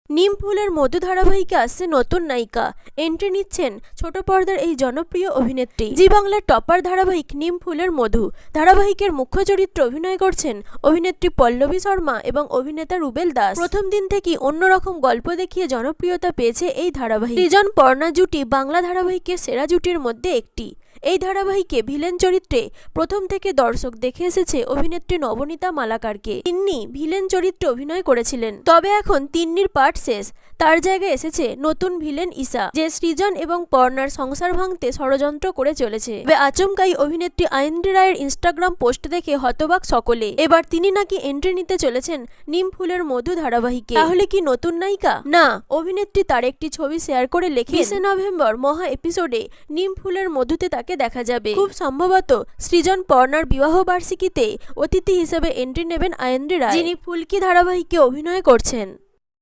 নিম ফুলের মধু ধারাবাহিকে আসছে নতুন নায়িকা। এন্ট্রি নিচ্ছেন ছোট পর্দার এই জনপ্রিয় অভিনেত্রী। জি বাংলার টপার ধারাবাহিক নিম ফুলের মধু ধারাবাহিকের মুখ্য চরিত্রে অভিনয় করছেন অভিনেত্রী পল্লবী শর্মা এবং অভিনেতা রুবেল দাস। প্রথম দিন থেকেই অন্যরকম গল্প দেখিয়ে জনপ্রিয়তা পেয়েছে এই ধারাবাহিক। সৃজন পর্ণা জুটি বাংলা ধারাবাহিকের সেরা জুটির মধ্যে একটি। এই ধারাবাহিকে ভিলেন চরিত্রে প্রথম থেকে দর্শক দেখে এসেছে অভিনেত্রী নবনীতা মালাকারকে। তিন্নি ভিলেন চরিত্রে অভিনয় করেছিলেন, তবে এখন তিন্নির পার্ট শেষ। তার জায়গায় এসেছে নতুন ভিলেন ঈশা, যে সৃজন এবং পর্ণার সংসার ভাঙতে ষড়যন্ত্র করে চলেছে। তবে আচমকাই অভিনেত্রী আইন্দ্রি রায়ের ইনস্টাগ্রাম পোস্ট দেখে হতবাক সকলে। এবার তিনি নাকি এন্ট্রি নিতে চলেছেন নিম ফুলের মধু ধারাবাহিকে। তাহলে কি নতুন নায়িকা? না, অভিনেত্রী তার একটি ছবি শেয়ার করে লেখে 20 নভেম্বর মহা এপিসোডে নিম ফুলের মধুতে তাকে দেখা যাবে। খুব সম্ভবত সৃজন পর্ণার বিবাহ বার্ষিকীতে অতিথি হিসেবে এন্ট্রি নেবেন আইন্দ্রি রায়, যিনি ফুলকি ধারাবাহিকে অভিনয় করছেন।